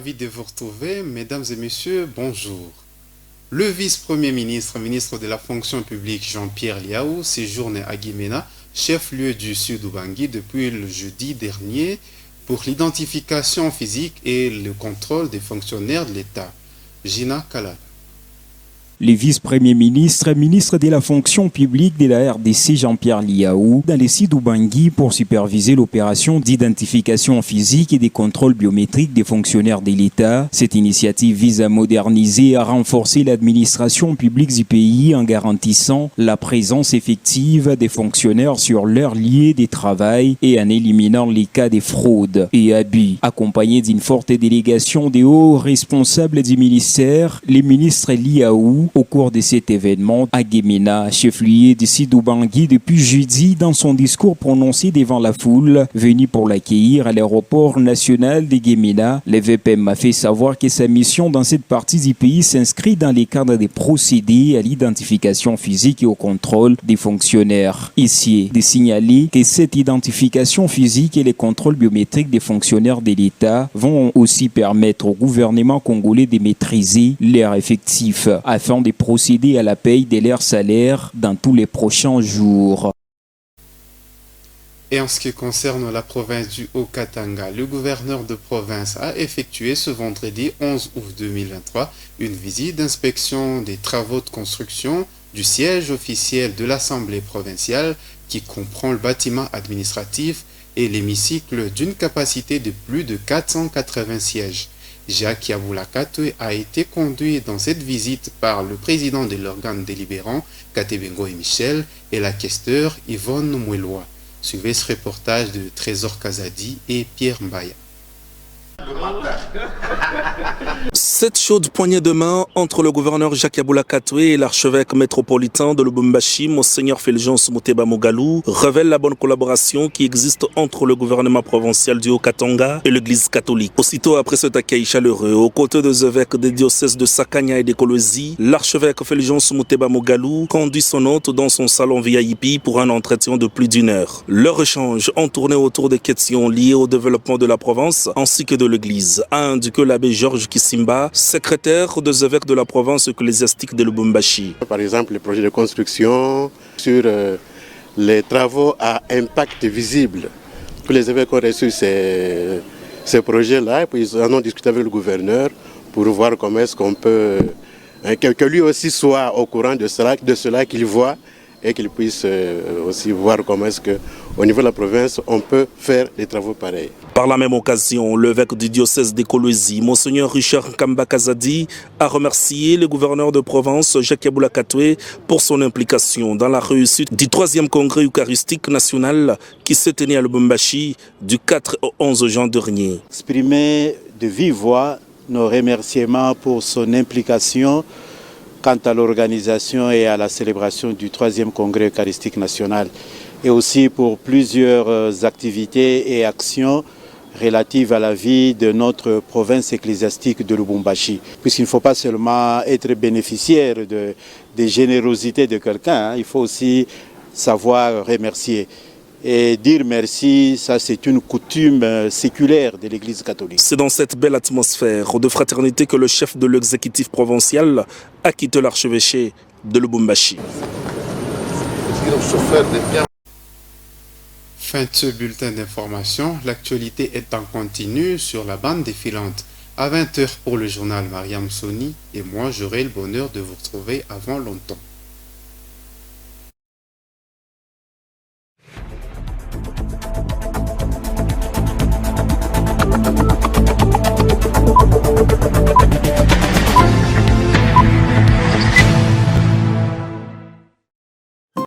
ravi de vous retrouver. Mesdames et messieurs, bonjour. Le vice-premier ministre, ministre de la fonction publique Jean-Pierre Liaou séjourne à Guémena, chef-lieu du Sud-Ubangui depuis le jeudi dernier pour l'identification physique et le contrôle des fonctionnaires de l'État. Gina Kalala. Le vice-premier ministre, ministre de la fonction publique de la RDC Jean-Pierre Liaou, dans le Sud-Ubangui pour superviser l'opération d'identification physique et des contrôles biométriques des fonctionnaires de l'État. Cette initiative vise à moderniser et à renforcer l'administration publique du pays en garantissant la présence effective des fonctionnaires sur leur lieu de travail et en éliminant les cas de fraude et abus. Accompagné d'une forte délégation des hauts responsables du ministère, le ministre Liaou au cours de cet événement à Guémena, chef-lieu du Sud-Ubangui depuis jeudi, dans son discours prononcé devant la foule venue pour l'accueillir à l'aéroport national de Guémena. Le VPM a fait savoir que sa mission dans cette partie du pays s'inscrit dans les cadres des procédés à l'identification physique et au contrôle des fonctionnaires. Ici, de signaler que cette identification physique et les contrôles biométriques des fonctionnaires de l'État vont aussi permettre au gouvernement congolais de maîtriser leurs effectifs afin de procéder à la paye de leurs salaires dans tous les prochains jours. Et en ce qui concerne la province du Haut-Katanga, le gouverneur de province a effectué ce vendredi 11 août 2023 une visite d'inspection des travaux de construction du siège officiel de l'Assemblée provinciale qui comprend le bâtiment administratif et l'hémicycle d'une capacité de plus de 480 sièges. Jacques Yaboula Katwe a été conduit dans cette visite par le président de l'organe délibérant, Katebengo et Michel, et la questeur Yvonne Mouelois. Suivez ce reportage de Trésor Kazadi et Pierre Mbaya. Cette chaude poignée de main entre le gouverneur Jacques Yaboula Katwe et l'archevêque métropolitain de Lubumbashi, Monseigneur Fulgence Muteba Mogalou, révèle la bonne collaboration qui existe entre le gouvernement provincial du Haut-Katanga et l'église catholique. Aussitôt après cet accueil chaleureux, aux côtés des évêques des diocèses de Sakanya et de Kolwezi, l'archevêque Fulgence Muteba Mogalou conduit son hôte dans son salon VIP pour un entretien de plus d'1 heure. Leur échange ont tourné autour des questions liées au développement de la province ainsi que de l'église, a indiqué l'abbé Georges Kisimba, secrétaire des évêques de la province ecclésiastique de Lubumbashi. Par exemple, les projets de construction sur les travaux à impact visible. Tous les évêques ont reçu ces projets-là et puis ils en ont discuté avec le gouverneur pour voir comment est-ce qu'on peut, que lui aussi soit au courant de cela qu'il voit et qu'il puisse aussi voir comment est-ce qu'au niveau de la province, on peut faire des travaux pareils. Par la même occasion, l'évêque du diocèse de Kolwezi, Monseigneur Richard Kamba Kazadi, a remercié le gouverneur de province, Jacques Yaboula Katwe, pour son implication dans la réussite du 3e congrès eucharistique national qui s'est tenu à Lubumbashi du 4 au 11 juin dernier. Exprimer de vive voix nos remerciements pour son implication quant à l'organisation et à la célébration du 3e congrès eucharistique national et aussi pour plusieurs activités et actions relatives à la vie de notre province ecclésiastique de Lubumbashi. Puisqu'il ne faut pas seulement être bénéficiaire des générosités de quelqu'un, il faut aussi savoir remercier. Et dire merci, ça c'est une coutume séculaire de l'Église catholique. C'est dans cette belle atmosphère de fraternité que le chef de l'exécutif provincial a quitté l'archevêché de Lubumbashi. Fin de ce bulletin d'information, l'actualité est en continu sur la bande défilante. À 20h pour le journal Mariam Soni et moi j'aurai le bonheur de vous retrouver avant longtemps.